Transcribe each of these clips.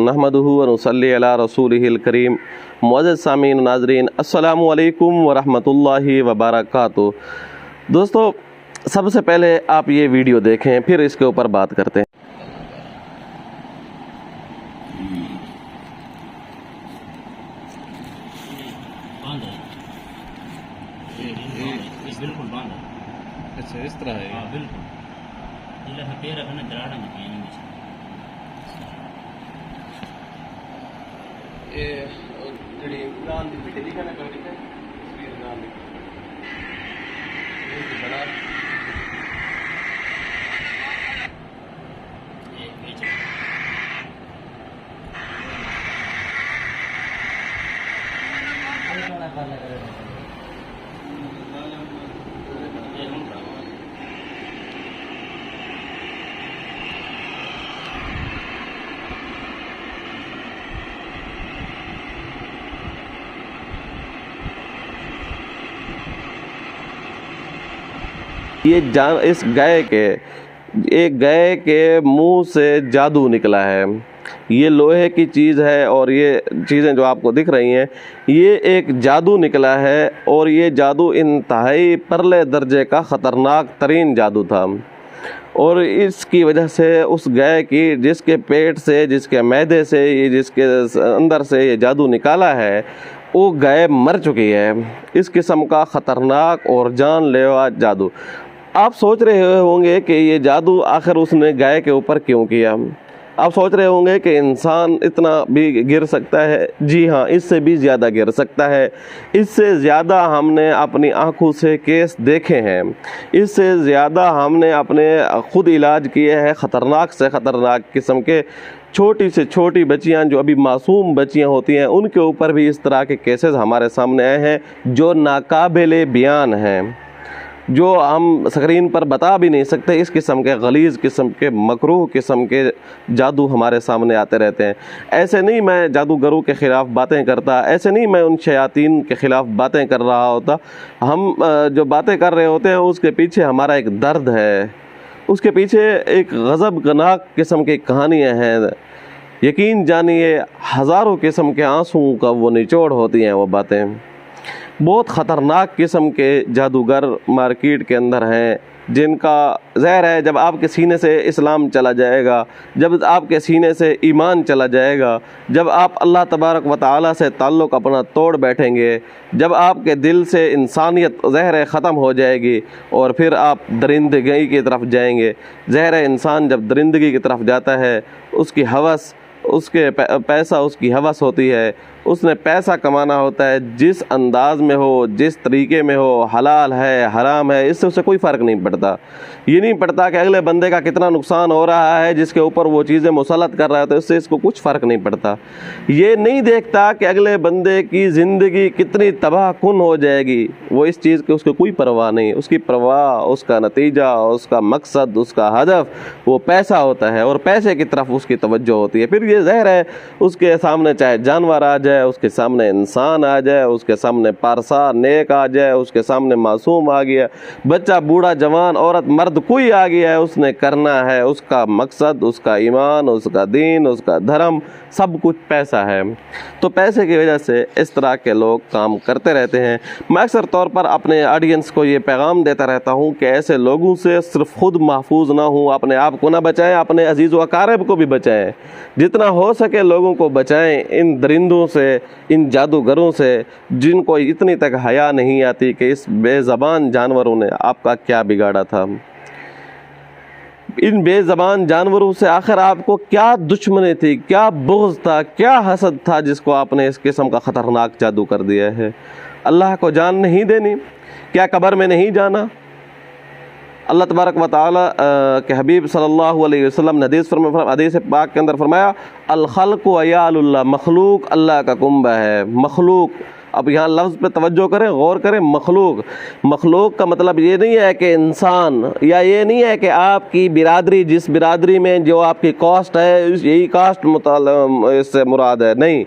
नहमदुहु व नुसल्ली अला रसूलिहिल करीम। मुअज़्ज़ज़ सामीन नाज़रीन, अस्सलामु अलैकुम व रहमतुल्लाहि व बरकातुहू। दोस्तों, सबसे पहले आप ये वीडियो देखें, फिर इसके ऊपर बात करते हैं। बिल्कुल बांध है। अच्छा, इस तरह है। हाँ बिल्कुल, जिला है पैर अपने दराड़ा में कहीं नहीं ये जड़ी गान दी पिटे दिखा ना कभी दिखा तस्वीर गान दी ये बड़ा एक बीच ये जान इस गाय के मुंह से जादू निकला है। ये लोहे की चीज़ है और ये चीज़ें जो आपको दिख रही हैं, ये एक जादू निकला है और ये जादू इंतहाई परले दर्जे का ख़तरनाक तरीन जादू था। और इसकी वजह से उस गाय की जिसके पेट से, जिसके मैदे से, ये जिसके अंदर से ये जादू निकाला है, वो गाय मर चुकी है। इस किस्म का ख़तरनाक और जानलेवा जादू। आप सोच रहे होंगे कि ये जादू आखिर उसने गाय के ऊपर क्यों किया। आप सोच रहे होंगे कि इंसान इतना भी गिर सकता है। जी हाँ, इससे भी ज़्यादा गिर सकता है। इससे ज़्यादा हमने अपनी आंखों से केस देखे हैं। इससे ज़्यादा हमने अपने खुद इलाज किए हैं। ख़तरनाक से ख़तरनाक किस्म के छोटी से छोटी बच्चियां, जो अभी मासूम बच्चियां होती हैं, उनके ऊपर भी इस तरह के केसेस हमारे सामने आए हैं जो नाकाबिले बयान हैं, जो हम स्क्रीन पर बता भी नहीं सकते। इस किस्म के गलीज़ किस्म के, मकरूह किस्म के जादू हमारे सामने आते रहते हैं। ऐसे नहीं मैं जादूगरों के ख़िलाफ़ बातें करता, ऐसे नहीं मैं उन शयातीन के ख़िलाफ़ बातें कर रहा होता। हम जो बातें कर रहे होते हैं उसके पीछे हमारा एक दर्द है, उसके पीछे एक गज़बनाक किस्म की कहानियाँ हैं। यकीन जानिए, हज़ारों किस्म के आंसुओं का वो निचोड़ होती हैं वो बातें। बहुत ख़तरनाक किस्म के जादूगर मार्केट के अंदर हैं, जिनका ज़हर है जब आपके सीने से इस्लाम चला जाएगा, जब आपके सीने से ईमान चला जाएगा, जब आप अल्लाह तबारक व तआला से ताल्लुक़ अपना तोड़ बैठेंगे, जब आपके दिल से इंसानियत ज़हर ख़त्म हो जाएगी और फिर आप दरिंदगी की तरफ जाएंगे। ज़हर इंसान जब दरिंदगी की तरफ जाता है, उसकी हवस, उसके पैसा उसकी हवस होती है। उसने पैसा कमाना होता है, जिस अंदाज में हो, जिस तरीके में हो, हलाल है हराम है, इससे उसे कोई फ़र्क नहीं पड़ता। ये नहीं पड़ता कि अगले बंदे का कितना नुकसान हो रहा है जिसके ऊपर वो चीज़ें मुसलत कर रहा है, तो इससे इसको कुछ फ़र्क नहीं पड़ता। ये नहीं देखता कि अगले बंदे की ज़िंदगी कितनी तबाह कुन हो जाएगी। वो इस चीज़ की उसको कोई परवाह नहीं। उसकी परवाह, उसका नतीजा, उसका मकसद, उसका हदफ वो पैसा होता है और पैसे की तरफ उसकी तवज्जो होती है। फिर ये ज़हर है, उसके सामने चाहे जानवर आ जाए, उसके सामने इंसान आ जाए, उसके सामने पारसा नेक आ जाए, उसके सामने मासूम आ गया, बच्चा, बूढ़ा, जवान, औरत, मर्द, कोई आ गया है, उसने करना है, उसका मकसद, उसका ईमान, उसका दीन, उसका धर्म, सब कुछ पैसा है। तो पैसे की वजह से इस तरह के लोग काम करते रहते हैं। मैं अक्सर तौर पर अपने ऑडियंस को ये पैगाम देता रहता हूँ कि ऐसे लोगों से सिर्फ खुद महफूज ना हूँ, अपने आप को ना बचाएं, अपने अजीज़ व अकारिब को भी बचाएं। जितना हो सके लोगों को बचाएं इन दरिंदों से, इन जादूगरों से, जिनको इतनी तक हया नहीं आती कि इस बेज़बान जानवरों ने आपका क्या बिगाड़ा था। इन बेज़बान जानवरों से आखिर आपको क्या दुश्मनी थी, क्या बुग़्ज़ था, क्या हसद था, जिसको आपने इस किस्म का ख़तरनाक जादू कर दिया है। अल्लाह को जान नहीं देनी, क्या कब्र में नहीं जाना। अल्लाह तबारक व तआला के हबीब सल्लल्लाहु अलैहि वसल्लम ने हदीस पाक के अंदर फरमाया, अल खल्क़ु अयालुल्लाह, मखलूक अल्लाह का कुंबा है। मखलूक, अब यहाँ लफ्ज़ पे तवज्जो करें, गौर करें। मखलूक, मखलूक का मतलब ये नहीं है कि इंसान, या ये नहीं है कि आपकी बिरादरी, जिस बिरादरी में जो आपकी कास्ट है, यही कास्ट इससे मुराद है। नहीं,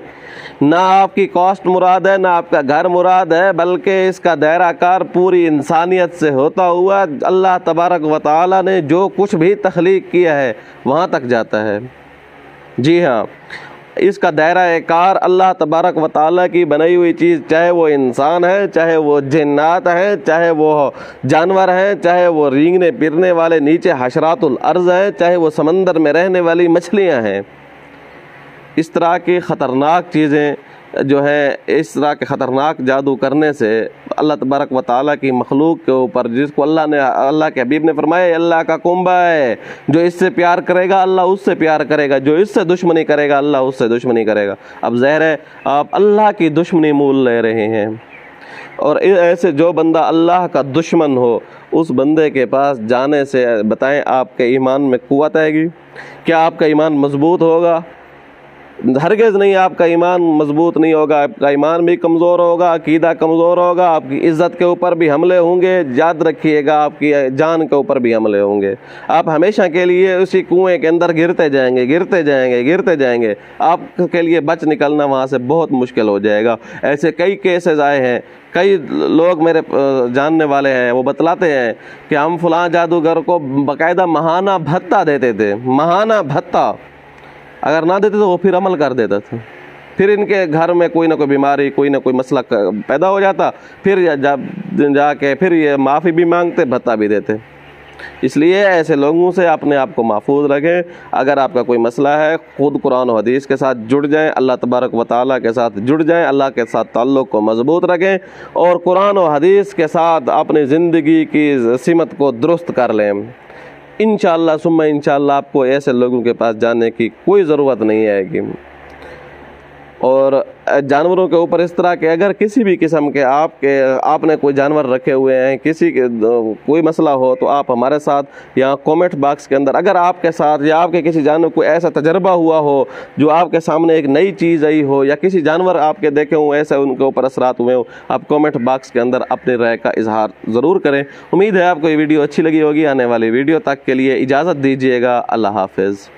ना आपकी कास्ट मुराद है, ना आपका घर मुराद है, बल्कि इसका दायरा कार पूरी इंसानियत से होता हुआ अल्लाह तबारक व तआला ने जो कुछ भी तख्लीक किया है वहाँ तक जाता है। जी हाँ, इसका दायरा कार अल्लाह तबारक व तआला की बनाई हुई चीज़, चाहे वो इंसान है, चाहे वो जिन्नात है, चाहे वो जानवर हैं, चाहे वो रेंगने फिरने वाले नीचे हशरातुल अर्ज़ हैं, चाहे वो समंदर में रहने वाली मछलियां हैं। इस तरह की ख़तरनाक चीज़ें जो है, इस तरह के ख़तरनाक जादू करने से अल्लाह तबारक व तआला की मखलूक के ऊपर, जिसको अल्लाह के हबीब ने फरमाया अल्लाह का कुंबा है, जो इससे प्यार करेगा अल्लाह उससे प्यार करेगा, जो इससे दुश्मनी करेगा अल्लाह उससे दुश्मनी करेगा। अब ज़ाहिर है आप अल्लाह की दुश्मनी मोल ले रहे हैं, और ऐसे जो बंदा अल्लाह का दुश्मन हो उस बंदे के पास जाने से बताएं आपके ईमान में कुव्वत आएगी? क्या आपका ईमान मजबूत होगा? हरगिज़ नहीं, आपका ईमान मजबूत नहीं होगा, आपका ईमान भी कमज़ोर होगा, अकीदा कमज़ोर होगा, आपकी इज़्ज़त के ऊपर भी हमले होंगे, याद रखिएगा आपकी जान के ऊपर भी हमले होंगे। आप हमेशा के लिए उसी कुएं के अंदर गिरते जाएंगे, गिरते जाएंगे, गिरते जाएंगे। आपके लिए बच निकलना वहाँ से बहुत मुश्किल हो जाएगा। ऐसे कई केसेस आए हैं, कई लोग मेरे जानने वाले हैं, वो बतलाते हैं कि हम फलां जादूगर को बाकायदा महाना भत्ता देते थे, महाना भत्ता। अगर ना देते तो वो फिर अमल कर देता था, फिर इनके घर में कोई ना कोई बीमारी, कोई ना कोई मसला पैदा हो जाता, फिर जाके फिर ये माफ़ी भी मांगते, भत्ता भी देते। इसलिए ऐसे लोगों से अपने आप को महफूज रखें। अगर आपका कोई मसला है, खुद कुरान और हदीस के साथ जुड़ जाएं, अल्लाह तबारक व तआला के साथ जुड़ जाएं, अल्लाह के साथ ताल्लुक़ को मज़बूत रखें और कुरान और हदीस के साथ अपनी ज़िंदगी की सिमत को दुरुस्त कर लें। इंशाअल्लाह सुम्मा इंशाअल्लाह आपको ऐसे लोगों के पास जाने की कोई ज़रूरत नहीं आएगी। और जानवरों के ऊपर इस तरह के अगर किसी भी किस्म के आपने कोई जानवर रखे हुए हैं, किसी के कोई मसला हो तो आप हमारे साथ यहाँ कमेंट बॉक्स के अंदर, अगर आपके साथ या आपके किसी जानवर को ऐसा तजर्बा हुआ हो जो आपके सामने एक नई चीज़ आई हो, या किसी जानवर आपके देखे हों ऐसे उनके ऊपर असरात हुए हो, आप कमेंट बॉक्स के अंदर अपनी राय का इजहार ज़रूर करें। उम्मीद है आपको ये वीडियो अच्छी लगी होगी। आने वाली वीडियो तक के लिए इजाज़त दीजिएगा। अल्लाह हाफ़िज़।